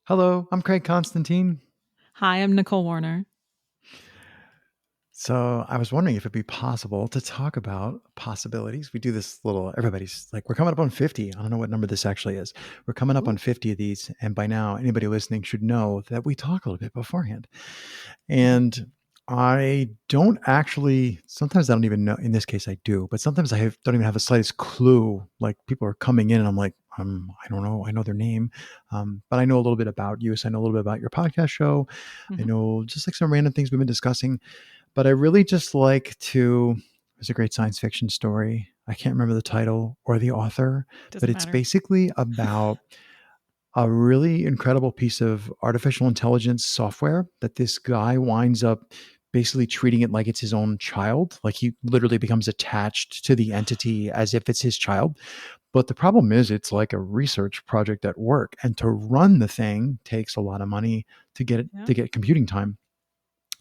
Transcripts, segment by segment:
Hello, I'm Craig Constantine. Hi, I'm Nicole Warner. So I was wondering if it'd be possible to talk about possibilities. We do this little, everybody's like, we're coming up on 50. I don't know what number this actually is. We're coming up on Ooh. 50 of these. And by now, anybody listening should know that we talk a little bit beforehand. Mhm. And I don't actually, sometimes I don't even know, in this case I do, but sometimes don't even have the slightest clue. Like people are coming in and I'm like, I don't know. I know their name, but I know a little bit about you. So I know a little bit about your podcast show. I Mhm. know just like some random things we've been discussing. But I really just like to, there's a great science fiction story. I can't remember the title or the author, but Doesn't it's matter. basically about a really incredible piece of artificial intelligence software that this guy winds up basically treating it like it's his own child. Like he literally becomes attached to the entity as if it's his child. But the problem is, it's like a research project at work, and to run the thing takes a lot of money Yeah. to get computing time.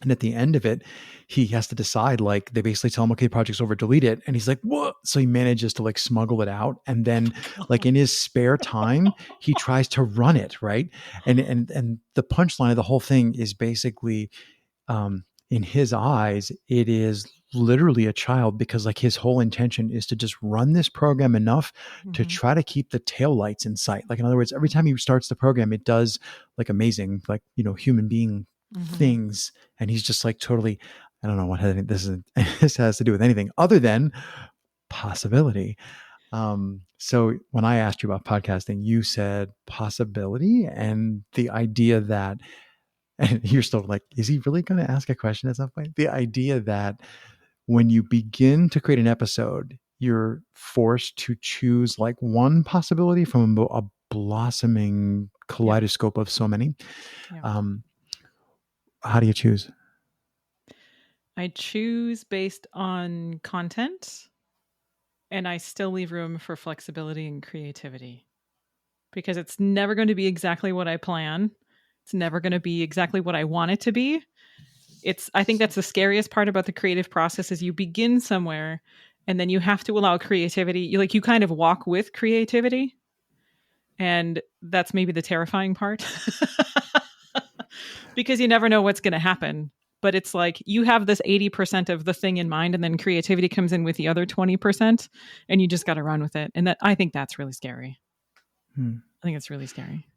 And at the end of it, he has to decide, like, they basically tell him, okay, project's over, delete it. And he's like, what? So he manages to like smuggle it out. And then like in his spare time, he tries to run it. Right. And the punchline of the whole thing is basically, in his eyes, it is literally a child, because like his whole intention is to just run this program enough to Mhm. try to keep the taillights in sight. Like, in other words, every time he starts the program, it does like amazing, like, human being Mhm. things. And he's just like totally, I don't know what this has to do with anything other than possibility. So when I asked you about podcasting, you said possibility and the idea that, and you're still like, is he really going to ask a question at some point? The idea that when you begin to create an episode, you're forced to choose like one possibility from a blossoming Yeah. kaleidoscope of so many. Yeah. Um, how do you choose? I choose based on content, and I still leave room for flexibility and creativity because it's never going to be exactly what I plan. It's never going to be exactly what I want it to be. I think that's the scariest part about the creative process is you begin somewhere and then you have to allow creativity. You kind of walk with creativity, and that's maybe the terrifying part. Because you never know what's going to happen. But it's like you have this 80% of the thing in mind, and then creativity comes in with the other 20%, and you just got to run with it. And I think that's really scary. Hmm. I think it's really scary.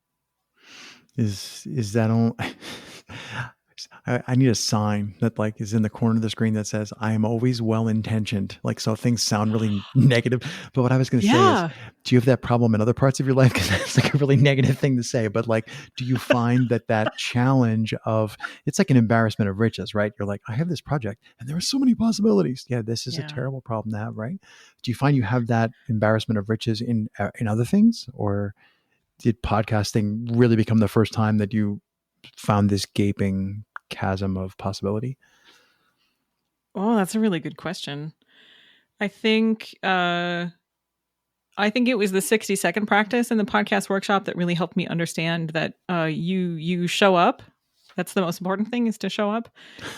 Is that all? I need a sign that like is in the corner of the screen that says I am always well intentioned. Like, so things sound really negative. But what I was going to say is, Yeah. do you have that problem in other parts of your life? Because that's like a really negative thing to say. But like, do you find that challenge of, it's like an embarrassment of riches, right? You're like, I have this project and there are so many possibilities. Yeah, this is a Yeah. terrible problem to have, right? Do you find you have that embarrassment of riches in other things, or did podcasting really become the first time that you found this gaping chasm of possibility? Oh, that's a really good question. I think I think it was the 60-second practice in the podcast workshop that really helped me understand that you show up. That's the most important thing, is to show up,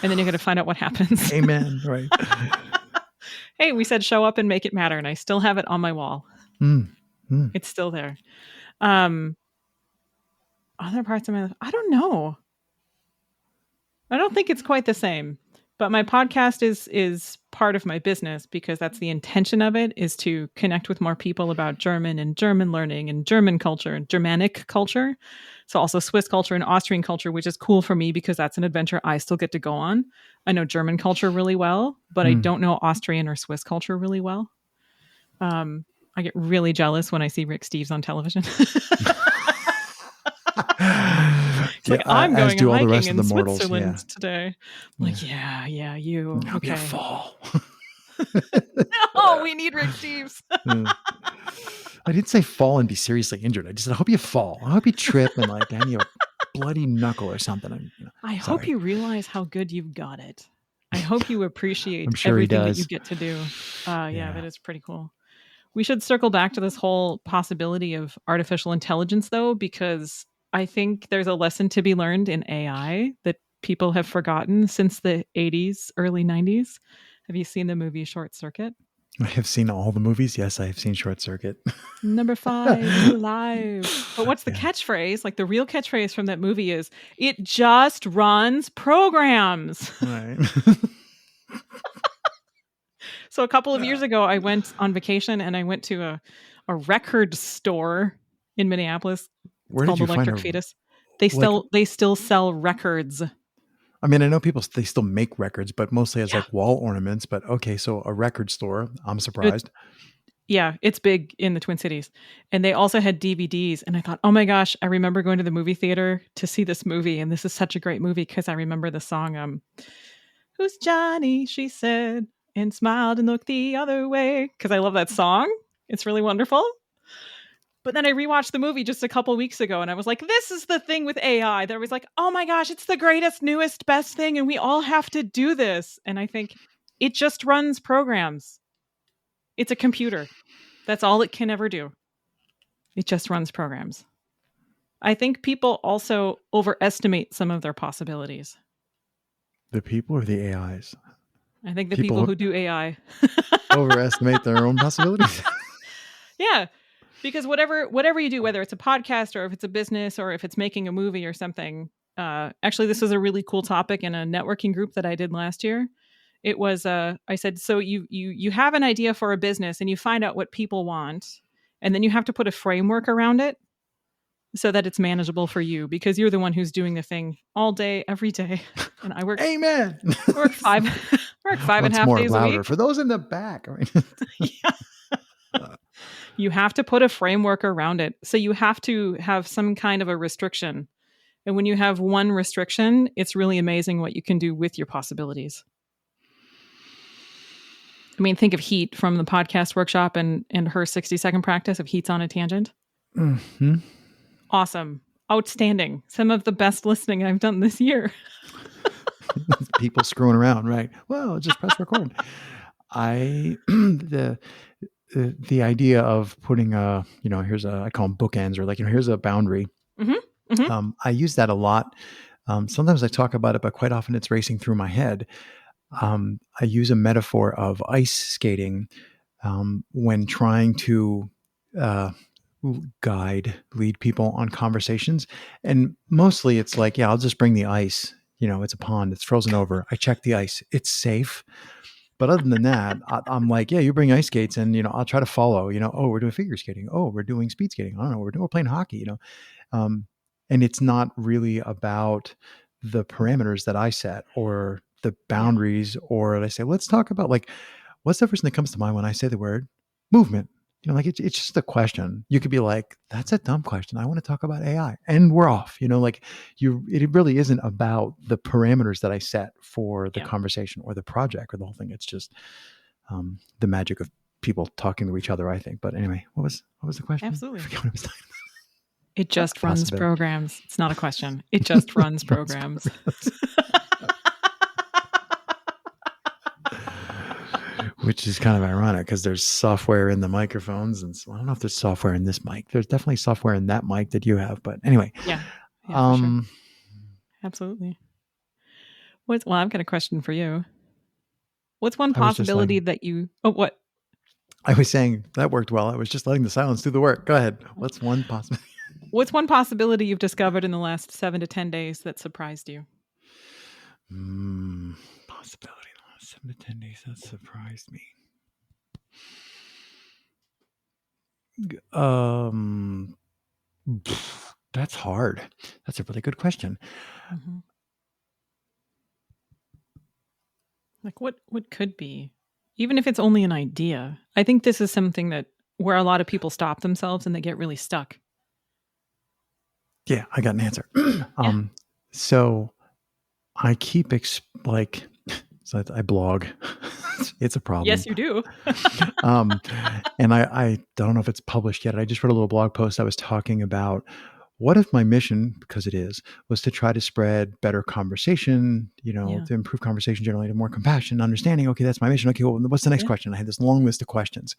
and then you got to find out what happens. Amen. Right. Hey, we said show up and make it matter, and I still have it on my wall. Mm, mm. It's still there. Um, Other parts of my life, I don't know. I don't think it's quite the same. But my podcast is part of my business because that's the intention of it, is to connect with more people about German and German learning and German culture and Germanic culture. So also Swiss culture and Austrian culture, which is cool for me because that's an adventure I still get to go on. I know German culture really well, but I Mm. don't know Austrian or Swiss culture really well. Um, I get really jealous when I see Rick Steves on television. It's Yeah, like, I'm as going do all the hiking rest of in the mortals. Switzerland Yeah, today. I'm yeah. like, yeah, you. I hope you Okay. fall. No, we need Rick Steves. Mm. I didn't say fall and be seriously injured. I just said I hope you fall. I hope you trip and like hand you a bloody knuckle or something. I hope Sorry. you realize how good you've got it. I hope you I'm appreciate sure he everything that you does. get to do. Yeah, Yeah. that is pretty cool. We should circle back to this whole possibility of artificial intelligence, though, because I think there's a lesson to be learned in AI that people have forgotten since the 80s, early 90s. Have you seen the movie Short Circuit? I have seen all the movies. Yes, I have seen Short Circuit. Number 5 is alive. But what's the Yeah. catchphrase? Like the real catchphrase from that movie is, it just runs programs. Right. So a couple of years ago, I went on vacation and I went to a record store in Minneapolis. It's Where did called you find Electric a Fetus. like? They still sell records. I mean, I know people they still make records, but mostly as Yeah. like wall ornaments. But okay, so a record store. I'm It, surprised. yeah, it's big in the Twin Cities. And they also had DVDs. And I thought, oh my gosh, I remember going to the movie theater to see this movie. And this is such a great movie because I remember the song, Who's Johnny? She said, and smiled and looked the other way. Because I love that song. It's really wonderful. But then I rewatched the movie just a couple weeks ago and I was like, this is the thing with AI. That I was like, oh my gosh, it's the greatest, newest, best thing. And we all have to do this. And I think it just runs programs. It's a computer. That's all it can ever do. It just runs programs. I think people also overestimate some of their possibilities. The people or the AIs? I think the people who do AI overestimate their own possibilities. Yeah. Because whatever you do, whether it's a podcast or if it's a business or if it's making a movie or something, actually, this was a really cool topic in a networking group that I did last year. It was, I said, so you have an idea for a business and you find out what people want, and then you have to put a framework around it so that it's manageable for you because you're the one who's doing the thing all day, every day. And I work, Amen. I work five and a half days a week. For those in the back. Yeah. You have to put a framework around it. So you have to have some kind of a restriction. And when you have one restriction, it's really amazing what you can do with your possibilities. I mean, think of Heat from the podcast workshop and her 60-second practice of Heat's on a Tangent. Mm-hmm. Awesome. Outstanding. Some of the best listening I've done this year. People screwing around, right? Well, just press record. The idea of putting I call them bookends, or like, here's a boundary. Mm-hmm. Mm-hmm. I use that a lot. Sometimes I talk about it, but quite often it's racing through my head. I use a metaphor of ice skating when trying to lead people on conversations. And mostly it's like, yeah, I'll just bring the ice. It's a pond, it's frozen over. I check the ice, it's safe. But other than that, I'm like, yeah, you bring ice skates and, I'll try to follow, oh, we're doing figure skating. Oh, we're doing speed skating. I don't know. We're playing hockey, and it's not really about the parameters that I set or the boundaries, or I say, let's talk about, like, what's the first thing that comes to mind when I say the word movement? It's just a question. You could be like, that's a dumb question. I want to talk about AI, and we're off, it really isn't about the parameters that I set for the conversation or the project or the whole thing. It's just the magic of people talking to each other, I think. But anyway, what was the question? Absolutely. I forget what I was talking about. It just runs programs. It's not a question. It just runs programs. Which is kind of ironic because there's software in the microphones, and so I don't know if there's software in this mic. There's definitely software in that mic that you have, but anyway. Yeah, for sure. Absolutely. Well, I've got a question for you. What's one possibility that you? Oh, what? I was saying that worked well. I was just letting the silence do the work. Go ahead. What's one possibility? What's one possibility you've discovered in the last 7 to 10 days that surprised you? Possibility. 7 to 10 days that surprised me. That's hard. That's a really good question. Mm-hmm. Like what could be, even if it's only an idea. I think this is something that where a lot of people stop themselves and they get really stuck. Yeah, I got an answer. So I keep so I blog. It's a problem. Yes, you do. And I don't know if it's published yet. I just wrote a little blog post. I was talking about what if my mission, because it is, was to try to spread better conversation, to improve conversation generally, to more compassion, understanding. Okay, that's my mission. Okay, well, what's the next question? I had this long list of questions.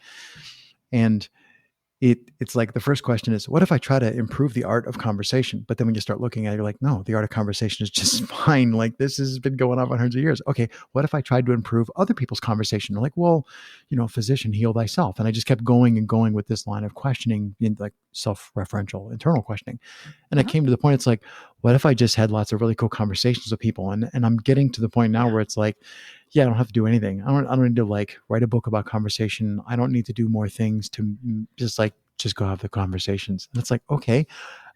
And it's like the first question is, what if I try to improve the art of conversation? But then when you start looking at it, you're like, no, the art of conversation is just fine. Like this has been going on for hundreds of years. Okay, what if I tried to improve other people's conversation? They're like, well, physician, heal thyself. And I just kept going and going with this line of questioning, in like self-referential, internal questioning. And I Uh-huh. came to the point, it's like, what if I just had lots of really cool conversations with people? And I'm getting to the point now Yeah. where it's like, yeah, I don't have to do anything. I don't need to like write a book about conversation. I don't need to do more things to just go have the conversations. And it's like, okay,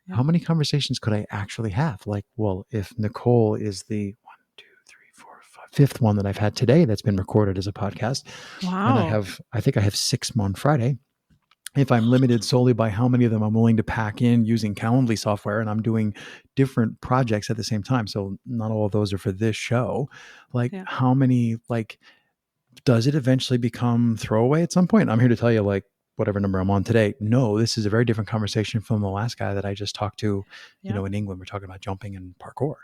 Yeah. how many conversations could I actually have? Like, well, if Nicole is the one, two, three, four, five, fifth one that I've had today that's been recorded as a podcast, and Wow. I think I have 6 on Friday. If I'm limited solely by how many of them I'm willing to pack in using Calendly software, and I'm doing different projects at the same time, so not all of those are for this show, like Yeah. how many, like, does it eventually become throwaway at some point? I'm here to tell you, like, whatever number I'm on today, no, this is a very different conversation from the last guy that I just talked to, Yeah. in England. We're talking about jumping and parkour.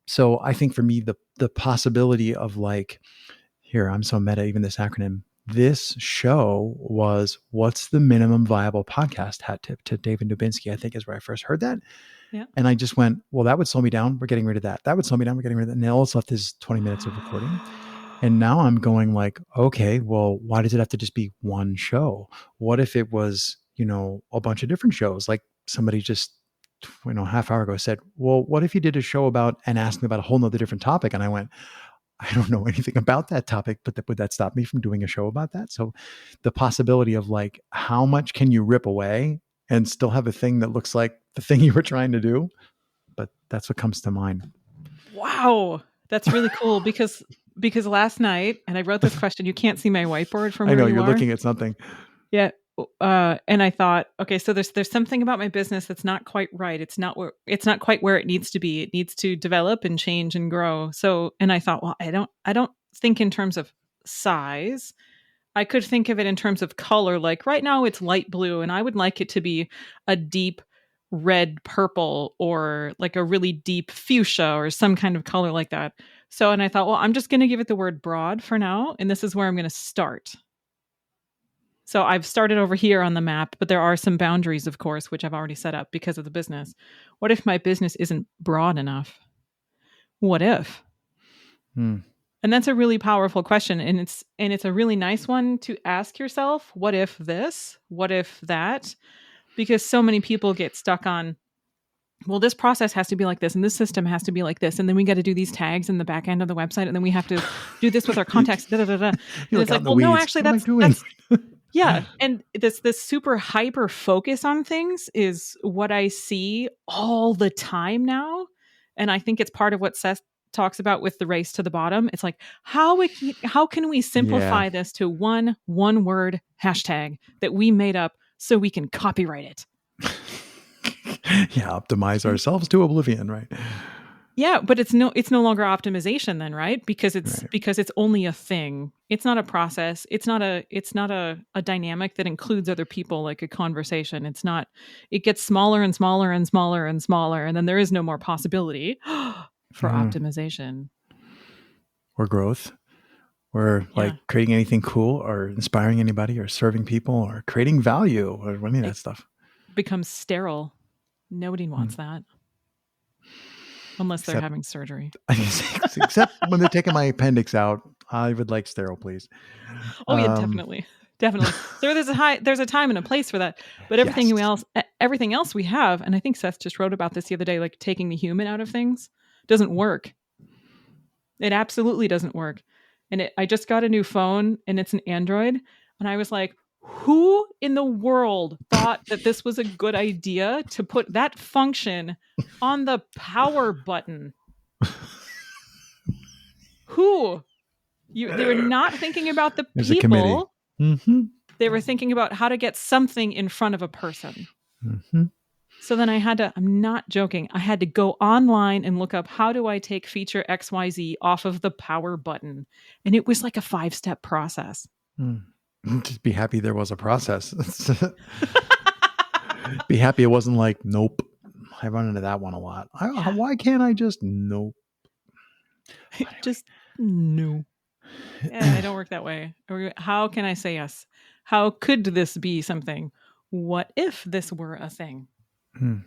So I think for me, the possibility of like, here, I'm so meta, even this acronym, this show was, what's the minimum viable podcast hat tip to David Dubinsky, I think is where I first heard that. Yeah. And I just went, well, that would slow me down. We're getting rid of that. That would slow me down. We're getting rid of that. And all it's left is 20 minutes of recording. And now I'm going like, okay, well, why does it have to just be one show? What if it was, a bunch of different shows? Like somebody just, half hour ago said, well, what if you did a show about and asked me about a whole nother different topic? And I went, I don't know anything about that topic, but would that stop me from doing a show about that? So the possibility of like, how much can you rip away and still have a thing that looks like the thing you were trying to do? But that's what comes to mind. Wow. That's really cool because last night, and I wrote this question, you can't see my whiteboard from I where know you you're are. looking at something. Yeah. And I thought, okay, so there's something about my business that's not quite right. It's not quite where it needs to be. It needs to develop and change and grow. So, and I thought, well, I don't think in terms of size. I could think of it in terms of color. Like right now it's light blue and I would like it to be a deep red purple or like a really deep fuchsia or some kind of color like that. So, and I thought, well, I'm just going to give it the word broad for now. And this is where I'm going to start. So I've started over here on the map, but there are some boundaries, of course, which I've already set up because of the business. What if my business isn't broad enough? What if? Hmm. And that's a really powerful question, and it's a really nice one to ask yourself, what if this? What if that? Because so many people get stuck on, well, this process has to be like this and this system has to be like this and then we got to do these tags in the back end of the website and then we have to do this with our contacts, da, da, da, da. And You're like it's out like, in the well, no, weeds. actually What am I doing? that's yeah, and this super hyper focus on things is what I see all the time now, and I think it's part of what Seth talks about with the race to the bottom. It's like how can we Yeah. simplify this to one word hashtag that we made up so we can copyright it. Yeah. Optimize ourselves to oblivion, right? Yeah, but it's no longer optimization then, right? Because Right. it's only a thing. It's not a process. It's not a dynamic that includes other people like a conversation. It's not, it gets smaller and smaller and smaller and smaller and then there is no more possibility for Mhm. optimization. Or growth, or like Yeah. creating anything cool, or inspiring anybody, or serving people, or creating value, or any of It that stuff. becomes sterile. Nobody Hmm. wants that unless they're Except, having surgery. except when they're taking my appendix out, I would like sterile, please. Oh yeah, Um, definitely. Definitely. So there's a time and a place for that. But yes. everything else we have, and I think Seth just wrote about this the other day, like taking the human out of things doesn't work. It absolutely doesn't work. And I just got a new phone and it's an Android. And I was like, who in the world thought that this was a good idea to put that function on the power button? Who? They were not thinking about the There's a committee. people. They were thinking about how to get something in front of a person. Mm-hmm. So then I'm not joking, I had to go online and look up how do I take feature XYZ off of the power button. And it was like a 5-step process. Just be happy there was a process. Be happy it wasn't like, nope. I run into that one a lot. Yeah. Why can't I just nope? Anyway. Just no. Yeah, I don't work that way. How can I say yes? How could this be something? what if this were a thing? Hmm.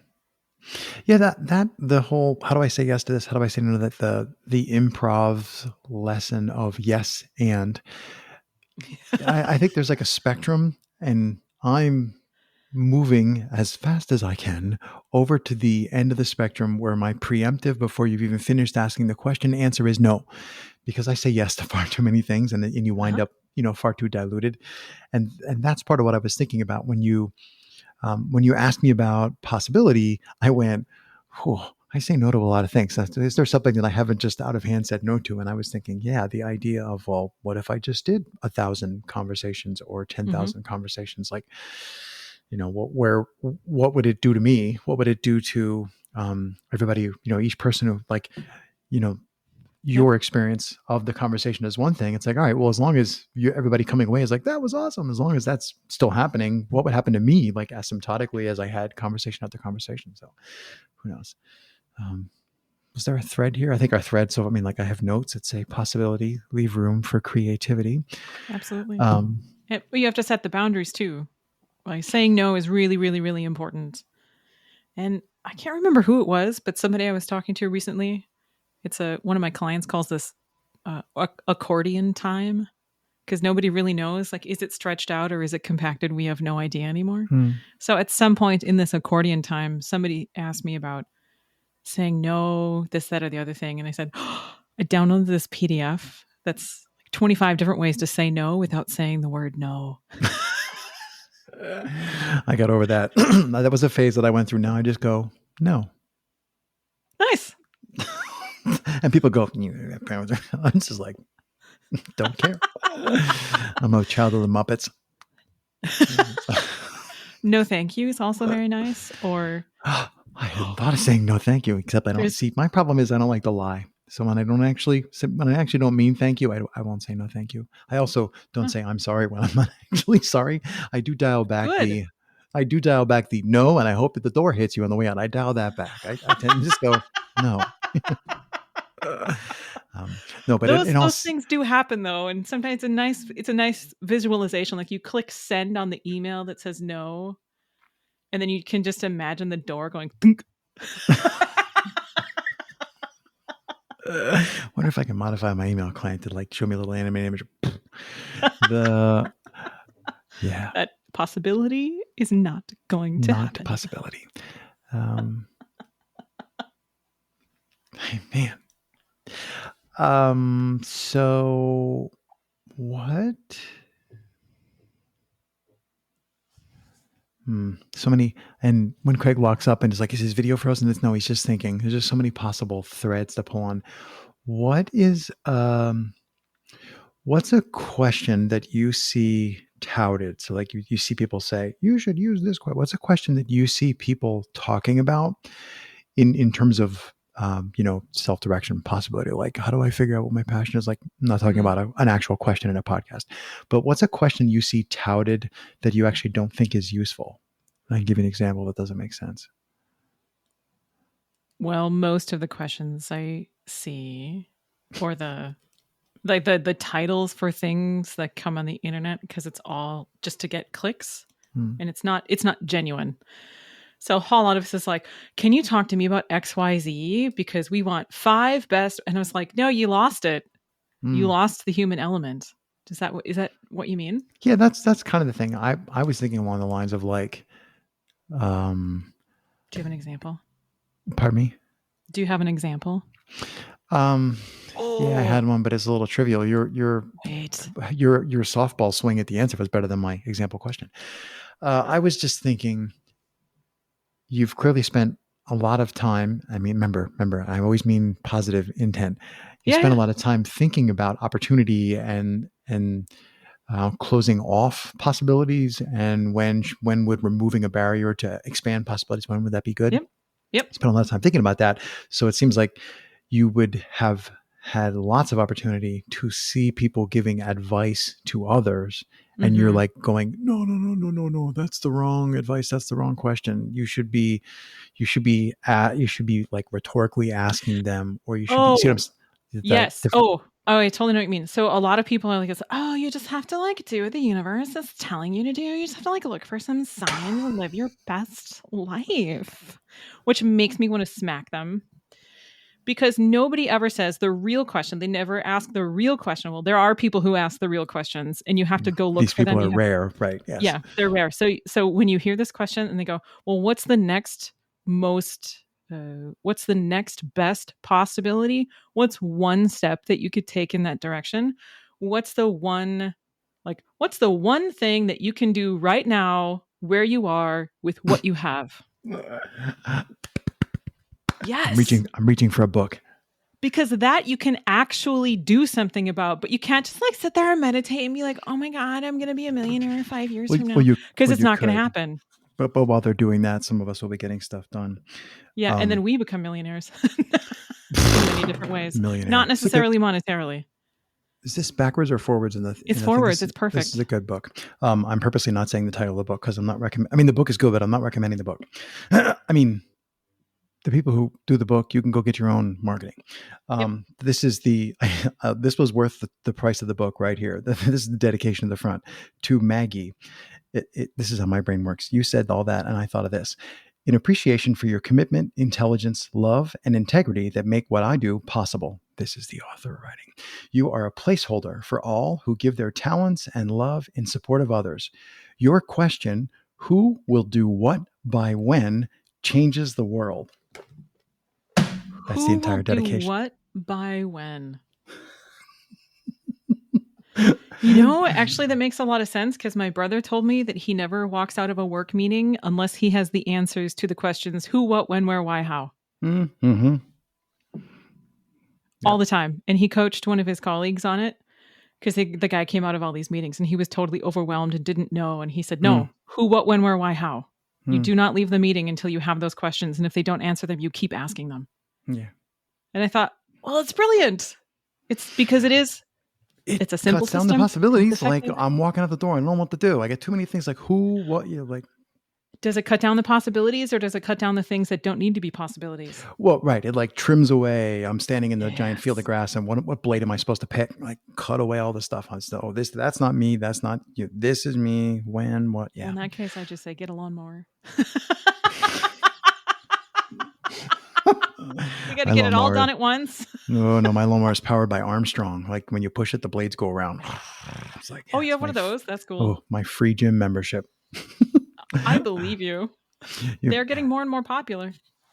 Yeah, that the whole how do I say yes to this? How do I say no to that? The improv lesson of yes and I think there's like a spectrum, and I'm moving as fast as I can over to the end of the spectrum where my preemptive before you've even finished asking the question answer is no, because I say yes to far too many things, and you wind Uh-huh. up far too diluted, and that's part of what I was thinking about when you asked me about possibility. I went, whew, I say no to a lot of things. Is there something that I haven't just out of hand said no to? And I was thinking, yeah, the idea of, well, what if I just did 1,000 conversations or Mm-hmm. 10,000 conversations? Like, what would it do to me? What would it do to everybody? Each person who you know, Yep. your experience of the conversation is one thing. It's like, all right, well, as long as everybody coming away is like, that was awesome. As long as that's still happening, what would happen to me, like asymptotically as I had conversation after conversation? So who knows? Um, was there a thread here? I think our thread. So, I mean, like I have notes that say possibility, leave room for creativity. Absolutely. Um, But you have to set the boundaries too. Like saying no is really, really, really important. And I can't remember who it was, but somebody I was talking to recently, it's one of my clients calls this accordion time, because nobody really knows, like, is it stretched out or is it compacted? We have no idea anymore. hmm. So at some point in this accordion time, somebody asked me about saying no, this, that, or the other thing. And I said, oh, I downloaded this PDF that's like 25 different ways to say no without saying the word no. I got over that. That was a phase that I went through. Now I just go, no. Nice. And people go, I'm just like, don't care. I'm a child of the Muppets. No thank you is also very nice. Or I hadn't thought of saying no thank you, except I don't there's see. My problem is I don't like to lie. So when I actually don't mean thank you, I won't say no thank you. I also don't huh, say I'm sorry when I'm not actually sorry. I do dial back good. the no, and I hope that the door hits you on the way out. I dial that back. I tend to just go no. No, but Those things do happen though, and sometimes it's a nice visualization. Like you click send on the email that says no, and then you can just imagine the door going thunk. wonder if I can modify my email client to like show me a little animated image. The yeah, That possibility is not going to not a happen. possibility. Um, hey, man. So what? So many. And when Craig walks up and is like, is his video frozen? No, he's just thinking. There's just so many possible threads to pull on. What is, what's a question that you see touted? So like you see people say, you should use this question. What's a question that you see people talking about in terms of self-direction possibility? Like, how do I figure out what my passion is? Like, I'm not talking Hmm. about an actual question in a podcast, but what's a question you see touted that you actually don't think is useful? I can give you an example that doesn't make sense. Well, most of the questions I see, or the titles for things that come on the internet, because it's all just to get clicks, Hmm. and it's not genuine. So a whole lot of us is like, can you talk to me about XYZ? Because we want 5 best. And I was like, no, you lost it. You Hmm. lost the human element. Is that what you mean? Yeah, that's kind of the thing. I was thinking along the lines of like, um, Do you have an example? pardon me. Do you have an example? Um, yeah, I Oh, had one, but it's a little trivial. wait. Your softball swing at the answer was better than my example question. I was just thinking, you've clearly spent a lot of time. I mean, remember, I always mean positive intent. You Yeah, spent a yeah. lot of time thinking about opportunity and closing off possibilities, and when would removing a barrier to expand possibilities, when would that be good? Yep. Yep. Spent a lot of time thinking about that. So it seems like you would have had lots of opportunity to see people giving advice to others. And you're Mm-hmm. like going, no, no, no, no, no, no. That's the wrong advice. That's the wrong question. You should be like rhetorically asking them, or you should be, you see what Oh, I'm, that yes. different. Oh, Oh, I totally know what you mean. So a lot of people are like, oh, you just have to like do what the universe is telling you to do. You just have to like look for some signs and live your best life, which makes me want to smack them because nobody ever says the real question. They never ask the real question. Well, there are people who ask the real questions and you have to go look These for people them. are rare, right? Yes. Yeah, they're rare. So when you hear this question and they go, well, what's the next best possibility? What's one step that you could take in that direction? What's the one thing that you can do right now where you are with what you have? Yes. I'm reaching for a book. Because that you can actually do something about, but you can't just like sit there and meditate and be like, oh my God, I'm going to be a millionaire 5 years from now. Because it's not going to happen. But while they're doing that, some of us will be getting stuff done. Yeah. And then we become millionaires in many different ways. Millionaire. Not necessarily monetarily. Is this backwards or forwards in the? It's forwards. It's perfect. This is a good book. I'm purposely not saying the title of the book because I'm not recommending. I mean, the book is good, but I'm not recommending the book. I mean, the people who do the book, you can go get your own marketing. This is this was worth the price of the book right here. This is the dedication of the front to Maggie. This is how my brain works. You said all that, and I thought of this. In appreciation for your commitment, intelligence, love, and integrity that make what I do possible. This is the author writing. You are a placeholder for all who give their talents and love in support of others. Your question, who will do what by when, changes the world. That's the entire dedication. Do what by when? You know, actually, that makes a lot of sense because my brother told me that he never walks out of a work meeting unless he has the answers to the questions who, what, when, where, why, how. Mm-hmm. All the time. And he coached one of his colleagues on it because the guy came out of all these meetings and he was totally overwhelmed and didn't know. And he said, no, who, what, when, where, why, how. You do not leave the meeting until you have those questions. And if they don't answer them, you keep asking them. Yeah. And I thought, well, it's brilliant. It's because it's a simple cuts down system. the possibilities. Like I'm walking out the door, I don't know what to do. I get too many things like who, what, like. Does it cut down the possibilities or does it cut down the things that don't need to be possibilities? Well, right. It like trims away. I'm standing in the giant field of grass and what blade am I supposed to pick? Like cut away all the stuff. That's not me. That's not you. This is me. When, what? Yeah. Well, in that case, I just say get a lawnmower. We got to get it all done at once. No, my lawnmower is powered by Armstrong. Like when you push it, the blades go around. It's like, you have one of those? That's cool. Oh, my free gym membership. I believe you. They're getting more and more popular.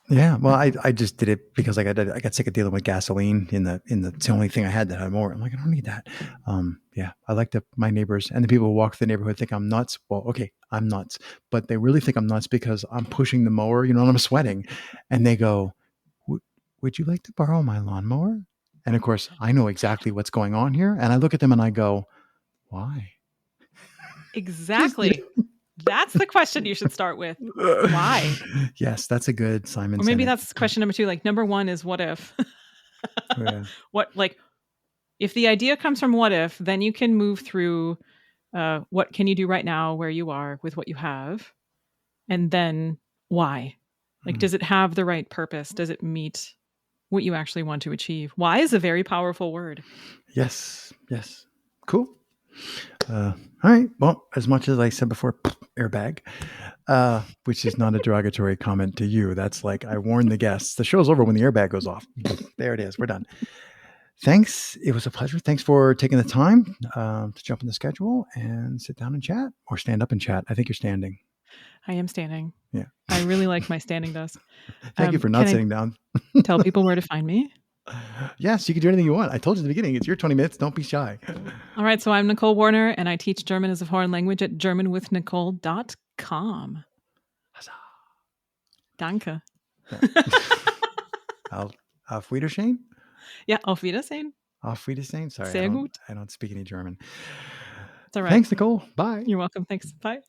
Yeah, well, I just did it because I got sick of dealing with gasoline it's the only thing I had that had more. I'm like, I don't need that. Yeah, I like my neighbors and the people who walk the neighborhood think I'm nuts. Well, okay, I'm nuts, but they really think I'm nuts because I'm pushing the mower, and I'm sweating, and they go, "Would you like to borrow my lawnmower?" And of course, I know exactly what's going on here, and I look at them and I go, "Why?" Exactly. That's the question you should start with. Why? Yes, that's a good Simon. Or maybe that's question number 2. Like number 1 is what if? Yeah. If the idea comes from what if, then you can move through what can you do right now where you are with what you have? And then why? Like, does it have the right purpose? Does it meet what you actually want to achieve? Why is a very powerful word. Yes. Cool. All right. Well, as much as I said before, airbag, which is not a derogatory comment to you. That's like, I warned the guests. The show's over when the airbag goes off. There it is. We're done. Thanks. It was a pleasure. Thanks for taking the time to jump in the schedule and sit down and chat or stand up and chat. I think you're standing. I am standing. Yeah. I really like my standing desk. Thank you for not sitting down. Tell people where to find me. Yes, you can do anything you want. I told you at the beginning, it's your 20 minutes. Don't be shy. All right. So I'm Nicole Warner, and I teach German as a foreign language at germanwithnicole.com. Danke. Auf Wiedersehen? Yeah, auf Wiedersehen. Auf Wiedersehen? Sorry, Sehr gut. I don't speak any German. It's all right. Thanks, Nicole. Bye. You're welcome. Thanks. Bye.